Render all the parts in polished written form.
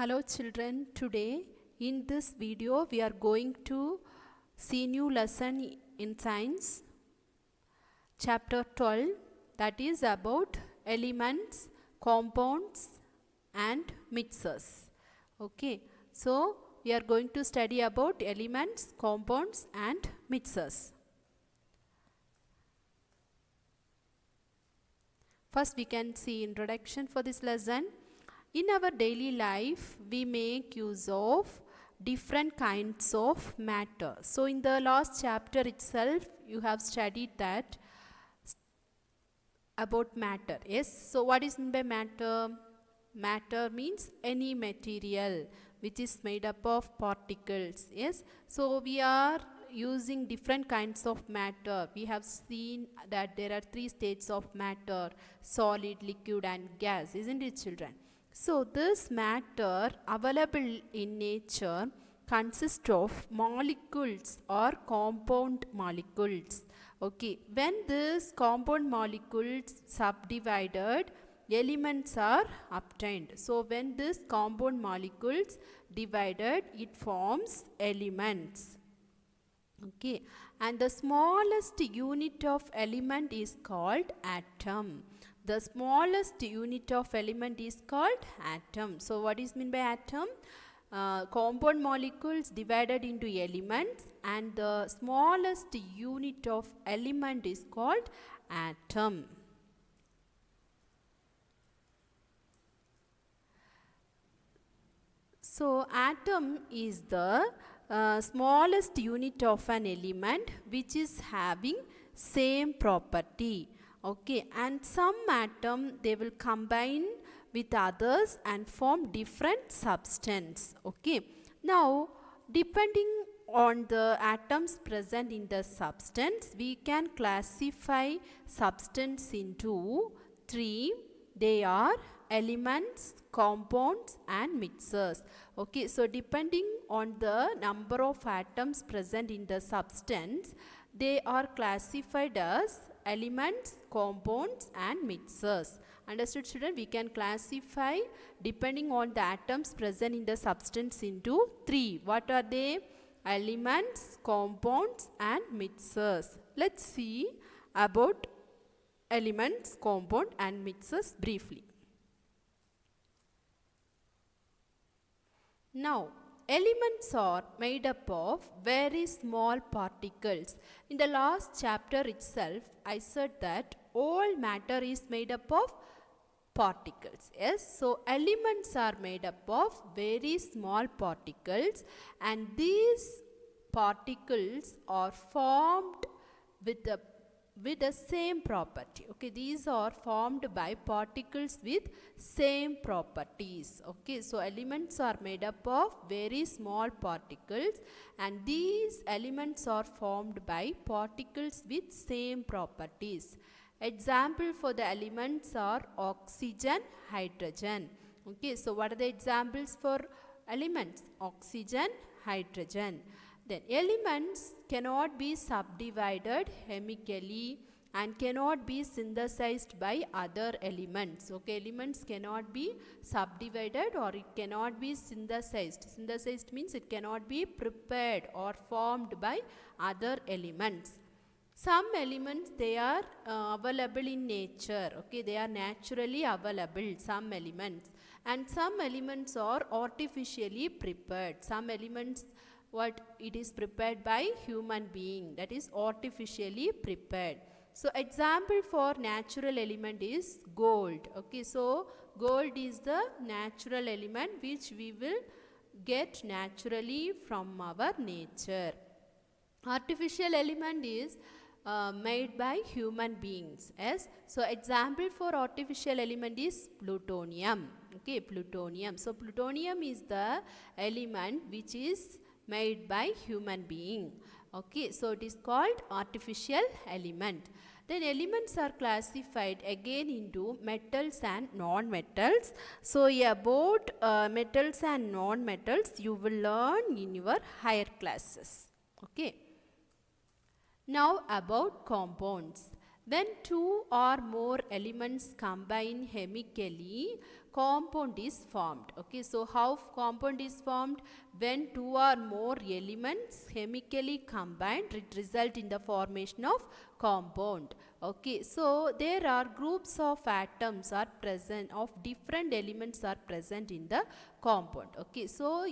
Hello children, today in this video we are going to see new lesson in science chapter 12, that is about elements, compounds and mixtures. Okay, so we are going to study about elements, compounds and mixtures. First we can see introduction for this lesson. In our daily life, we make use of different kinds of matter. So in the last chapter itself, you have studied that about matter. Yes, so what is meant by matter? Matter means any material which is made up of particles. Yes, so we are using different kinds of matter. We have seen that there are three states of matter: solid, liquid and gas, isn't it children? So this matter available in nature consists of molecules or compound molecules. Okay, when these compound molecules subdivided, elements are obtained. So when these compound molecules divided, it forms elements. Okay, and the smallest unit of element is called atom. The smallest unit of element is called atom. So what is meant by atom? Compound molecules divided into elements, and the smallest unit of element is called atom. So atom is the smallest unit of an element which is having same property. Okay, and some atom they will combine with others and form different substance. Okay, now depending on the atoms present in the substance, we can classify substance into three. They are elements, compounds and mixtures. Okay, so depending on the number of atoms present in the substance, they are classified as elements, compounds and mixtures. Understood children? We can classify depending on the atoms present in the substance into three. What are they? Elements, compounds and mixtures. Let's see about elements, compound and mixtures briefly. Now, elements are made up of very small particles. In the last chapter itself, I said that all matter is made up of particles. Yes, so elements are made up of very small particles, and these particles are formed with the same property. Okay, these are formed by particles with same properties. Okay, so elements are made up of very small particles, and these elements are formed by particles with same properties. Example for the elements are oxygen, hydrogen. Okay, so what are the examples for elements? Oxygen, hydrogen. Then elements cannot be subdivided chemically and cannot be synthesized by other elements. Okay, elements cannot be subdivided or it cannot be synthesized. Synthesized means it cannot be prepared or formed by other elements. Some elements they are available in nature. Okay, they are naturally available, some elements, and some elements are artificially prepared. Some elements what it is prepared by human being, that is artificially prepared. So example for natural element is gold. Okay, so gold is the natural element which we will get naturally from our nature. Artificial element is made by human beings. Yes, so example for artificial element is plutonium. Okay, plutonium. So plutonium is the element which is made by human being. Okay, so it is called artificial element. Then elements are classified again into metals and non-metals. So about metals and non-metals you will learn in your higher classes. Okay. Now about compounds. When two or more elements combine chemically, compound is formed. Okay, so how compound is formed? When two or more elements chemically combined, it result in the formation of compound. Okay, so there are groups of atoms are present, of different elements are present in the compound. Okay, so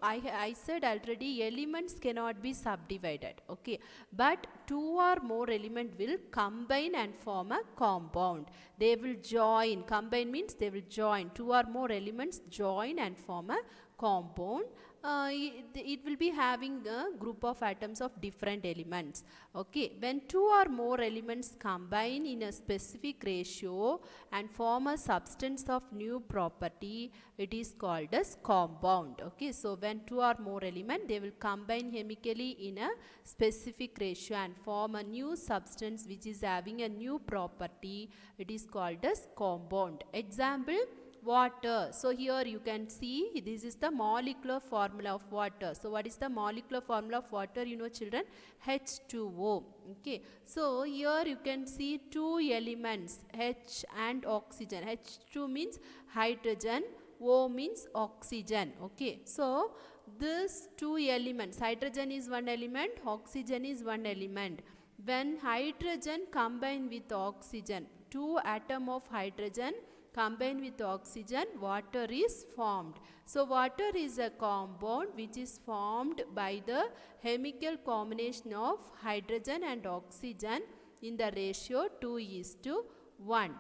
I said already, elements cannot be subdivided. Okay, but two or more element will combine and form a compound. They will join. Combine means they will join. Two or more elements join and form a compound. It will be having a group of atoms of different elements. Okay, when two or more elements combine in a specific ratio and form a substance of new property, it is called as compound. Okay, so when two or more elements, they will combine chemically in a specific ratio and form a new substance which is having a new property, it is called as compound. Example, water. So here you can see this is the molecular formula of water. So what is the molecular formula of water, you know children? H2O. Okay, so here you can see two elements, H and oxygen. H2 means hydrogen, O means oxygen. Okay, so these two elements, hydrogen is one element, oxygen is one element. When hydrogen combine with oxygen, two atom of hydrogen combine with oxygen, water is formed. So water is a compound which is formed by the chemical combination of hydrogen and oxygen in the ratio 2:1.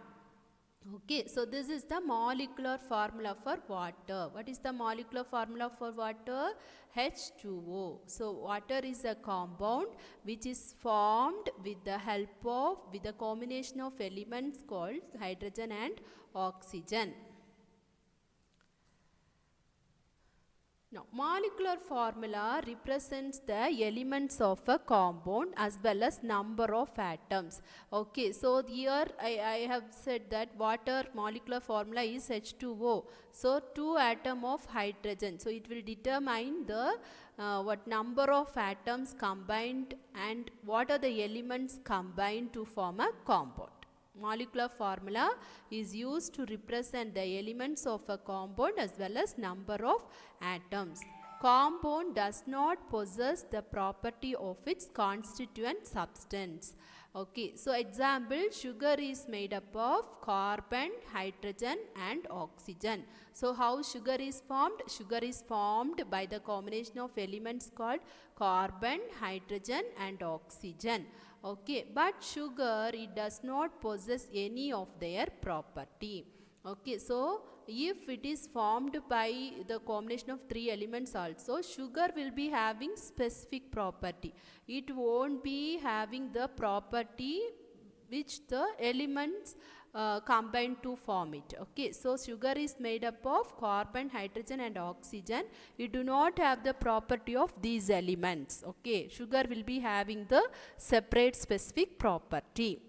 Okay, so this is the molecular formula for water. What is the molecular formula for water? H2O. So water is a compound which is formed with the combination of elements called hydrogen and oxygen. Now, molecular formula represents the elements of a compound as well as number of atoms. Okay, so here I have said that water molecular formula is H2O. So, two atom of hydrogen. So, it will determine the what number of atoms combined and what are the elements combined to form a compound. Molecular formula is used to represent the elements of a compound as well as number of atoms. Compound does not possess the property of its constituent substance. Okay, so example, sugar is made up of carbon, hydrogen and oxygen. So how sugar is formed? Sugar is formed by the combination of elements called carbon, hydrogen and oxygen. Okay, but sugar, it does not possess any of their property. Okay, so if it is formed by the combination of three elements also, sugar will be having specific property. It won't be having the property which the elements combine to form it. Okay, so sugar is made up of carbon, hydrogen and oxygen. You do not have the property of these elements. Okay, sugar will be having the separate specific property.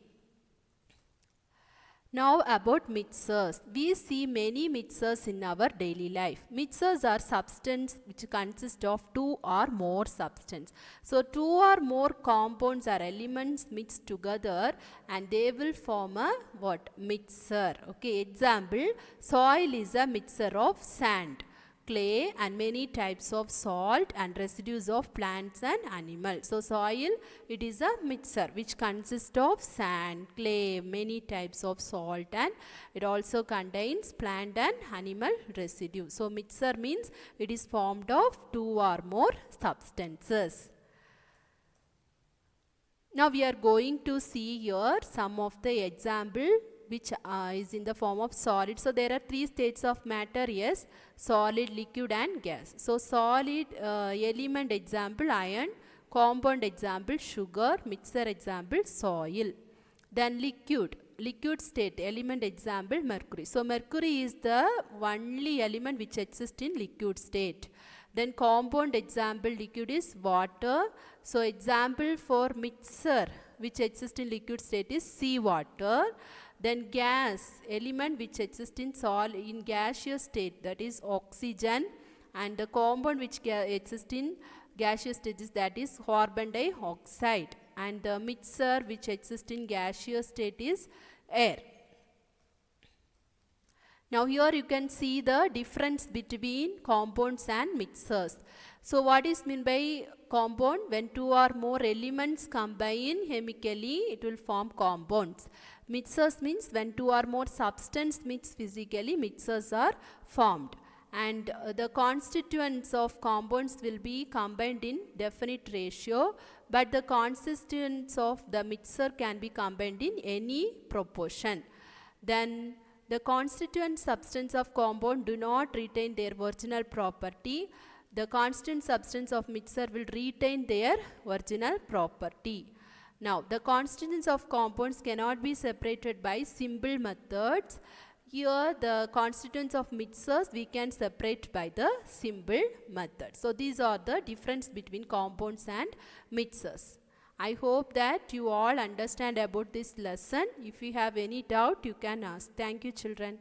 Now about mixers. We see many mixers in our daily life. Mixers are substances which consist of two or more substances. So two or more compounds or elements mixed together and they will form a what? Mixer. Okay, example, soil is a mixer of sand, clay and many types of salt and residues of plants and animals. So soil, it is a mixture which consists of sand, clay, many types of salt and it also contains plant and animal residue. So mixture means it is formed of two or more substances. Now we are going to see here some of the example which is in the form of solid. So there are three states of matter, yes, solid, liquid and gas. So solid element example iron, compound example sugar, mixer example soil. Then liquid state element example mercury. So mercury is the only element which exists in liquid state. Then compound example liquid is water. So example for mixer which exists in liquid state is seawater. Then gas element which exists in gaseous state, that is oxygen, and the compound which exists in gaseous state is, that is carbon dioxide, and the mixer which exists in gaseous state is air. Now here you can see the difference between compounds and mixtures. So what is meant by compound? When two or more elements combine chemically, it will form compounds. Mixtures means when two or more substances mix physically, mixtures are formed. And the constituents of compounds will be combined in definite ratio, but the constituents of the mixture can be combined in any proportion. Then the constituent substance of compound do not retain their original property. The constant substance of mixture will retain their original property. Now, the constituents of compounds cannot be separated by simple methods. Here, the constituents of mixtures we can separate by the simple method. So, these are the difference between compounds and mixtures. I hope that you all understand about this lesson. If you have any doubt, you can ask. Thank you, children.